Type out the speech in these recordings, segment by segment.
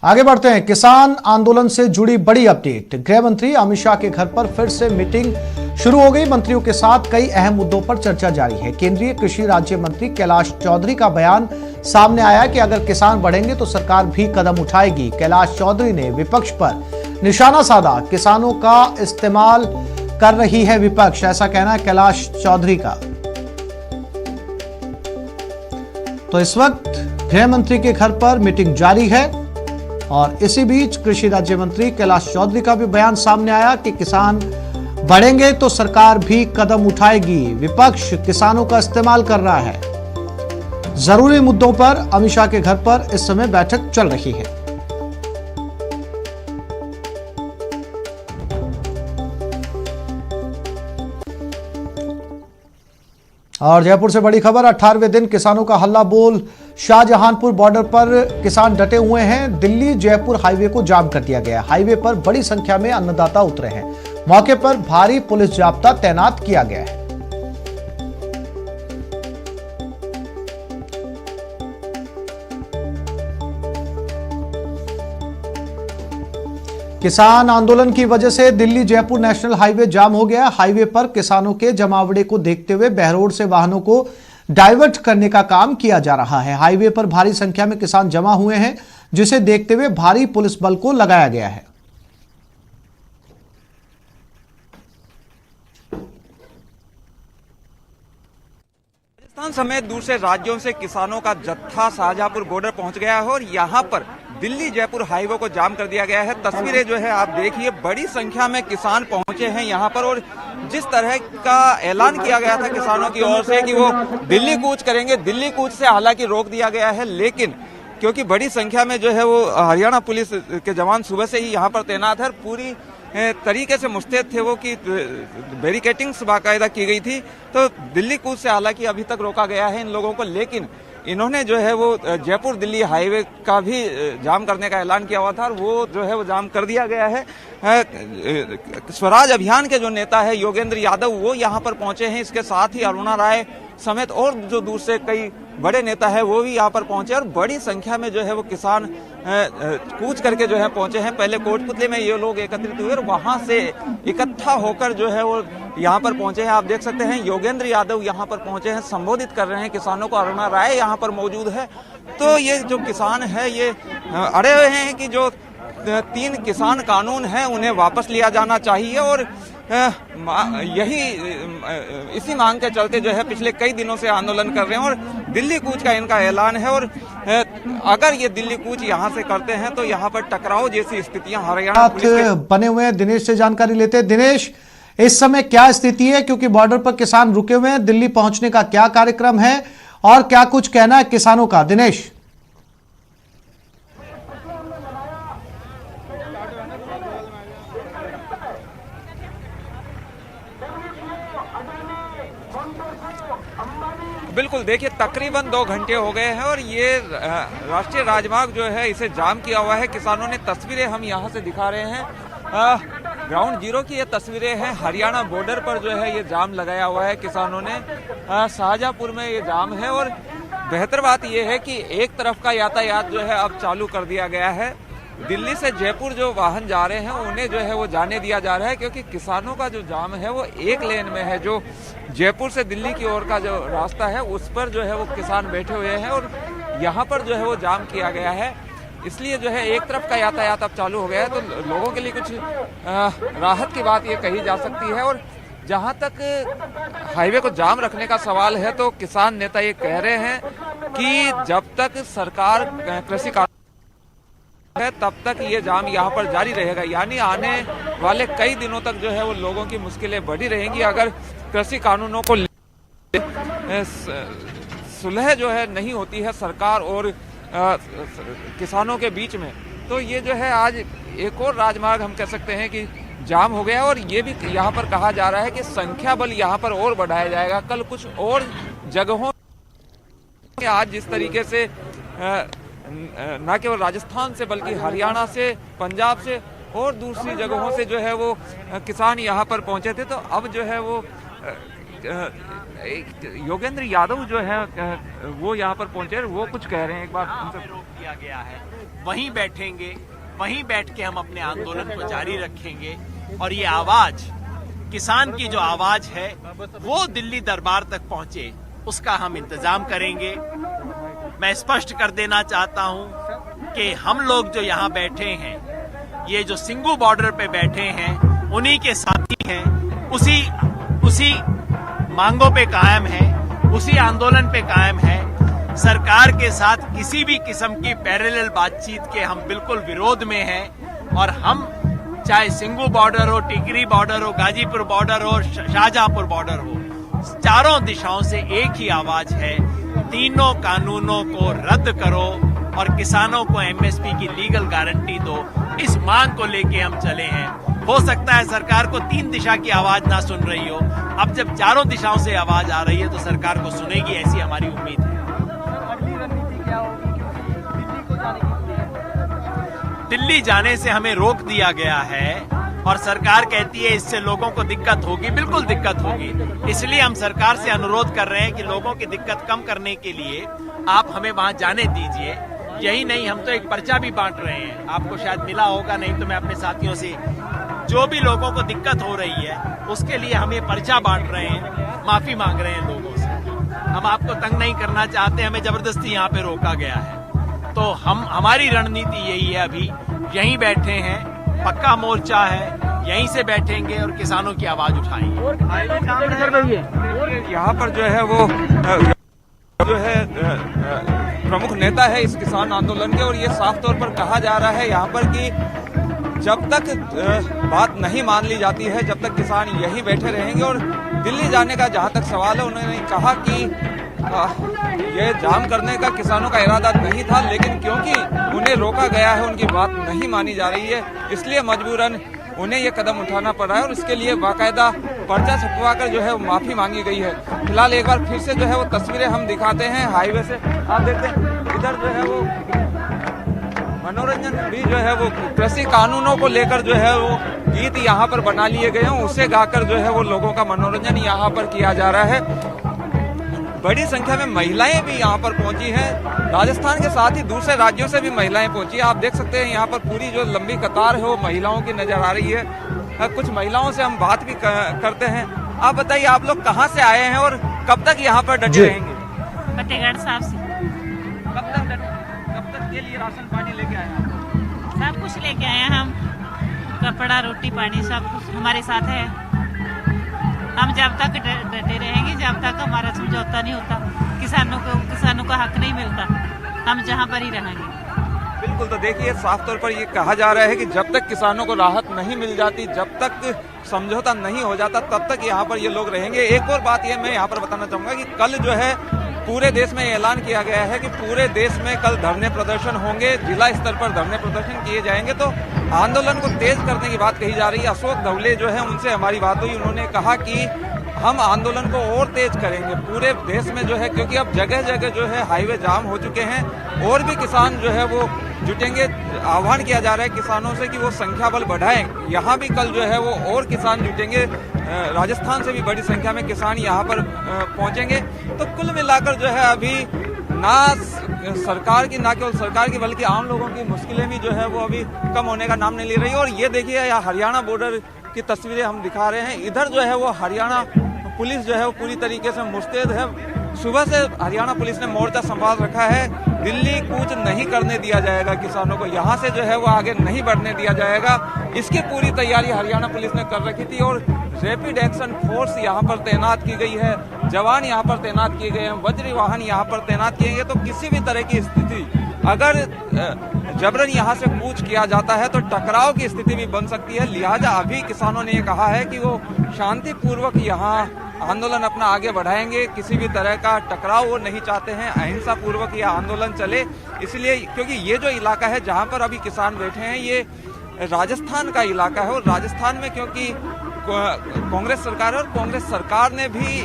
आगे बढ़ते हैं। किसान आंदोलन से जुड़ी बड़ी अपडेट। गृह मंत्री अमित शाह के घर पर फिर से मीटिंग शुरू हो गई। मंत्रियों के साथ कई अहम मुद्दों पर चर्चा जारी है। केंद्रीय कृषि राज्य मंत्री कैलाश चौधरी का बयान सामने आया कि अगर किसान बढ़ेंगे तो सरकार भी कदम उठाएगी। कैलाश चौधरी ने विपक्ष पर निशाना साधा। किसानों का इस्तेमाल कर रही है विपक्ष, ऐसा कहना है कैलाश चौधरी का। तो इस वक्त गृह मंत्री के घर पर मीटिंग जारी है और इसी बीच कृषि राज्य मंत्री कैलाश चौधरी का भी बयान सामने आया कि किसान बढ़ेंगे तो सरकार भी कदम उठाएगी। विपक्ष किसानों का इस्तेमाल कर रहा है। जरूरी मुद्दों पर अमित शाह के घर पर इस समय बैठक चल रही है। और जयपुर से बड़ी खबर। 18वें दिन किसानों का हल्ला बोल। शाहजहांपुर बॉर्डर पर किसान डटे हुए हैं। दिल्ली जयपुर हाईवे को जाम कर दिया गया। हाईवे पर बड़ी संख्या में अन्नदाता उतरे हैं। मौके पर भारी पुलिस जाब्ता तैनात किया गया है। किसान आंदोलन की वजह से दिल्ली जयपुर नेशनल हाईवे जाम हो गया। हाईवे पर किसानों के जमावड़े को देखते हुए बहरोड से वाहनों को डाइवर्ट करने का काम किया जा रहा है। हाईवे पर भारी संख्या में किसान जमा हुए हैं, जिसे देखते हुए भारी पुलिस बल को लगाया गया है। राजस्थान समेत दूसरे राज्यों से किसानों का जत्था शाहजहांपुर बॉर्डर पहुंच गया है और यहां पर दिल्ली जयपुर हाईवे को जाम कर दिया गया है। तस्वीरें जो है आप देखिए, बड़ी संख्या में किसान पहुंचे हैं यहां पर और जिस तरह का ऐलान किया गया था किसानों की ओर से कि वो दिल्ली कूच करेंगे, दिल्ली कूच से हालांकि रोक दिया गया है, लेकिन क्योंकि बड़ी संख्या में जो है वो हरियाणा पुलिस के जवान सुबह से ही यहाँ पर तैनात है, पूरी तरीके से मुस्तैद थे वो कि बैरिकेटिंग्स बाकायदा की गई थी। तो दिल्ली कूच से हालांकि अभी तक रोका गया है इन लोगों को, लेकिन इन्होंने जो है वो जयपुर दिल्ली हाईवे का भी जाम करने का ऐलान किया हुआ था और वो जो है वो जाम कर दिया गया है। स्वराज अभियान के जो नेता है योगेंद्र यादव, वो यहाँ पर पहुंचे हैं। इसके साथ ही अरुणा राय समेत और जो दूसरे कई बड़े नेता है वो भी यहाँ पर पहुंचे और बड़ी संख्या में जो है वो किसान कूच करके जो है पहुंचे हैं। पहले कोटपुतली में ये लोग एकत्रित हुए और वहां से इकट्ठा होकर जो है वो यहाँ पर पहुंचे हैं। आप देख सकते हैं योगेंद्र यादव यहाँ पर पहुंचे हैं, संबोधित कर रहे हैं किसानों को। अरुणा राय यहाँ पर मौजूद है। तो ये जो किसान है ये अड़े हुए हैं कि जो 3 किसान कानून है उन्हें वापस लिया जाना चाहिए और यही इसी मांग के चलते जो है पिछले कई दिनों से आंदोलन कर रहे हैं और दिल्ली कूच का इनका ऐलान है। और अगर ये दिल्ली कूच यहाँ से करते हैं तो यहाँ पर टकराव जैसी स्थितियां हरियाणा बने हुए हैं। दिनेश से जानकारी लेते हैं। दिनेश, इस समय क्या स्थिति है, क्योंकि बॉर्डर पर किसान रुके हुए हैं, दिल्ली पहुंचने का क्या कार्यक्रम है और क्या कुछ कहना है किसानों का? दिनेश। बिल्कुल, देखिए तकरीबन 2 घंटे हो गए हैं और ये राष्ट्रीय राजमार्ग जो है इसे जाम किया हुआ है। किसानों ने तस्वीरें हम यहाँ से दिखा रहे हैं, ग्राउंड जीरो की ये तस्वीरें हैं। हरियाणा बॉर्डर पर जो है ये जाम लगाया हुआ है किसानों ने। शाहजहांपुर में ये जाम है और बेहतर बात ये है कि एक तरफ का यातायात जो है अब चालू कर दिया गया है। दिल्ली से जयपुर जो वाहन जा रहे हैं उन्हें जो है वो जाने दिया जा रहा है, क्योंकि किसानों का जो जाम है वो एक लेन में है। जो जयपुर से दिल्ली की ओर का जो रास्ता है उस पर जो है वो किसान बैठे हुए हैं और यहाँ पर जो है वो जाम किया गया है। इसलिए जो है एक तरफ का यातायात अब चालू हो गया है, तो लोगों के लिए कुछ राहत की बात ये कही जा सकती है। और जहाँ तक हाईवे को जाम रखने का सवाल है तो किसान नेता ये कह रहे हैं कि जब तक सरकार कृषि है तब तक ये जाम यहाँ पर जारी रहेगा, यानी आने वाले कई दिनों तक जो है वो लोगों की मुश्किलें बढ़ी रहेंगी। अगर कृषि कानूनों को सुलह जो है नहीं होती है सरकार और किसानों के बीच में, तो ये जो है आज एक और राजमार्ग हम कह सकते हैं कि जाम हो गया। और ये भी यहाँ पर कहा जा रहा है कि संख्या बल यहाँ पर और बढ़ाया जाएगा। कल कुछ और जगहों आज जिस तरीके से न केवल राजस्थान से बल्कि हरियाणा से, पंजाब से और दूसरी जगहों से जो है वो किसान यहाँ पर पहुंचे थे, तो अब जो है वो योगेंद्र यादव जो है वो यहाँ पर पहुंचे, वो कुछ कह रहे हैं, एक बार हमें रोक दिया गया है। वहीं बैठेंगे, वहीं बैठ के हम अपने आंदोलन को जारी रखेंगे और ये आवाज, किसान की जो आवाज है वो दिल्ली दरबार तक पहुंचे, उसका हम इंतजाम करेंगे। मैं स्पष्ट कर देना चाहता हूं कि हम लोग जो यहाँ बैठे हैं, ये जो सिंगू बॉर्डर पे बैठे हैं, उन्हीं के साथी हैं, उसी मांगों पे कायम है, उसी आंदोलन पे कायम है। सरकार के साथ किसी भी किस्म की पैरेलल बातचीत के हम बिल्कुल विरोध में हैं और हम चाहे सिंगू बॉर्डर हो, टिकरी बॉर्डर हो, गाजीपुर बॉर्डर हो, शाहजहांपुर बॉर्डर हो, चारों दिशाओं से एक ही आवाज है, तीनों कानूनों को रद्द करो और किसानों को एमएसपी की लीगल गारंटी दो। इस मांग को लेके हम चले हैं। हो सकता है सरकार को तीन दिशा की आवाज ना सुन रही हो, अब जब चारों दिशाओं से आवाज आ रही है तो सरकार को सुनेगी, ऐसी हमारी उम्मीद है। दिल्ली जाने से हमें रोक दिया गया है और सरकार कहती है इससे लोगों को दिक्कत होगी। बिल्कुल दिक्कत होगी, इसलिए हम सरकार से अनुरोध कर रहे हैं कि लोगों की दिक्कत कम करने के लिए आप हमें वहां जाने दीजिए। यही नहीं, हम तो एक पर्चा भी बांट रहे हैं, आपको शायद मिला होगा, नहीं तो मैं अपने साथियों से, जो भी लोगों को दिक्कत हो रही है उसके लिए हम ये पर्चा बांट रहे हैं, माफी मांग रहे हैं लोगों से। हम आपको तंग नहीं करना चाहते, हमें जबरदस्ती यहाँ पे रोका गया है। तो हमारी रणनीति यही है, अभी यहीं बैठे हैं, पक्का मोर्चा है, यहीं से बैठेंगे और किसानों की आवाज उठाएंगे। यहाँ पर जो है वो जो है प्रमुख नेता है इस किसान आंदोलन के, और ये साफ तौर पर कहा जा रहा है यहाँ पर कि जब तक बात नहीं मान ली जाती है, जब तक किसान यहीं बैठे रहेंगे। और दिल्ली जाने का जहां तक सवाल है, उन्होंने कहा कि ये जाम करने का किसानों का इरादा नहीं था, लेकिन क्योंकि उन्हें रोका गया है, उनकी बात नहीं मानी जा रही है, इसलिए मजबूरन उन्हें ये कदम उठाना पड़ा है और इसके लिए बाकायदा पर्चा छपवाकर जो है वो माफी मांगी गई है। फिलहाल एक बार फिर से जो है वो तस्वीरें हम दिखाते हैं हाईवे से। आप देखते हैं इधर जो है वो मनोरंजन भी जो है वो कृषि कानूनों को लेकर जो है वो गीत यहाँ पर बना लिए गए हैं, उसे गाकर जो है वो लोगों का मनोरंजन यहाँ पर किया जा रहा है। बड़ी संख्या में महिलाएं भी यहाँ पर पहुंची हैं, राजस्थान के साथ ही दूसरे राज्यों से भी महिलाएं पहुंची हैं। आप देख सकते हैं यहाँ पर पूरी जो लंबी कतार है वो महिलाओं की नजर आ रही है। कुछ महिलाओं से हम बात भी करते हैं। आप बताइए, आप लोग कहाँ से आए हैं और कब तक यहाँ पर डटे रहेंगे? फतेहगढ़ साहब से। कब तक के लिए राशन पानी लेके आए हैं? सब कुछ लेके आए हैं हम, कपड़ा, रोटी, पानी, सब कुछ हमारे साथ है। हम जब तक डटे रहेंगे, जब तक हमारा समझौता नहीं होता, किसानों का हक नहीं मिलता, हम जहाँ पर ही रहेंगे। बिल्कुल, तो देखिए साफ तौर पर ये कहा जा रहा है कि जब तक किसानों को राहत नहीं मिल जाती, जब तक समझौता नहीं हो जाता, तब तक यहाँ पर ये लोग रहेंगे। एक और बात ये मैं यहाँ पर बताना चाहूंगा कि कल जो है पूरे देश में ऐलान किया गया है कि पूरे देश में कल धरने प्रदर्शन होंगे, जिला स्तर पर धरने प्रदर्शन किए जाएंगे। तो आंदोलन को तेज करने की बात कही जा रही है। अशोक धवले जो है उनसे हमारी बात हुई, उन्होंने कहा कि हम आंदोलन को और तेज करेंगे पूरे देश में जो है, क्योंकि अब जगह जगह जो है हाईवे जाम हो चुके हैं और भी किसान जो है वो जुटेंगे। आह्वान किया जा रहा है किसानों से कि वो संख्या बल बढ़ाएं। यहाँ भी कल जो है वो और किसान जुटेंगे, राजस्थान से भी बड़ी संख्या में किसान यहाँ पर पहुंचेंगे। तो कुल मिलाकर जो है अभी ना सरकार की, ना केवल सरकार की, बल्कि आम लोगों की मुश्किलें भी जो है वो अभी कम होने का नाम नहीं ले रही। और ये देखिए यहाँ हरियाणा बॉर्डर की तस्वीरें हम दिखा रहे हैं। इधर जो है वो हरियाणा पुलिस जो है वो पूरी तरीके से मुस्तैद है। सुबह से हरियाणा पुलिस ने मोर्चा संभाल रखा है। दिल्ली कूच नहीं करने दिया जाएगा, किसानों को यहाँ से जो है वो आगे नहीं बढ़ने दिया जाएगा, इसकी पूरी तैयारी हरियाणा पुलिस ने कर रखी थी। और रैपिड एक्शन फोर्स यहाँ पर तैनात की गई है, जवान यहाँ पर तैनात किए गए हैं, वज्र वाहन यहाँ पर तैनात किए गए। तो किसी भी तरह की स्थिति अगर जबरन यहाँ से कूच किया जाता है तो टकराव की स्थिति भी बन सकती है। लिहाजा अभी किसानों ने ये कहा है कि वो शांतिपूर्वक यहाँ आंदोलन अपना आगे बढ़ाएंगे, किसी भी तरह का टकराव वो नहीं चाहते हैं, अहिंसा पूर्वक यह आंदोलन चले। इसलिए क्योंकि ये जो इलाका है जहाँ पर अभी किसान बैठे हैं ये राजस्थान का इलाका है, और राजस्थान में क्योंकि कांग्रेस सरकार है और कांग्रेस सरकार ने भी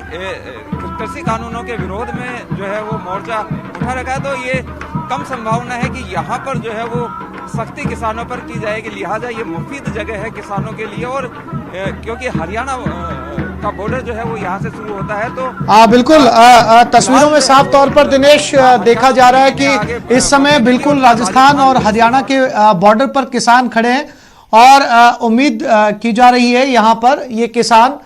कृषि कानूनों के विरोध में जो है वो मोर्चा उठा रखा है, तो ये कम संभावना है कि यहाँ पर जो है वो सख्ती किसानों पर की जाएगी। लिहाजा ये मुफीद जगह है किसानों के लिए। और क्योंकि हरियाणा का बॉर्डर जो है वो यहाँ से शुरू होता है। तो बिल्कुल तस्वीरों में साफ तौर पर दिनेश देखा जा रहा है कि इस समय बिल्कुल राजस्थान और हरियाणा के बॉर्डर पर किसान खड़े हैं और उम्मीद की जा रही है यहाँ पर ये किसान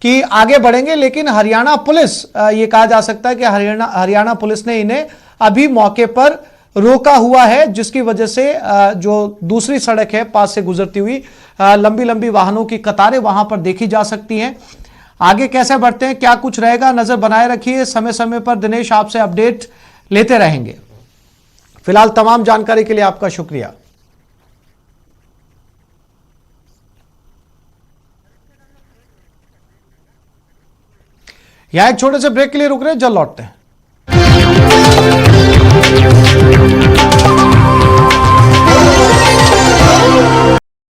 कि आगे बढ़ेंगे, लेकिन हरियाणा पुलिस ये कहा जा सकता है कि हरियाणा पुलिस ने इन्हें अभी मौके पर रोका हुआ है, जिसकी वजह से जो दूसरी सड़क है पास से गुजरती हुई लंबी लंबी वाहनों की कतारें वहां पर देखी जा सकती हैं। आगे कैसे बढ़ते हैं, क्या कुछ रहेगा, नजर बनाए रखिए। समय समय पर दिनेश आपसे अपडेट लेते रहेंगे। फिलहाल तमाम जानकारी के लिए आपका शुक्रिया। यहां एक छोटे से ब्रेक के लिए रुक रहे हैं, जल्द लौटते हैं।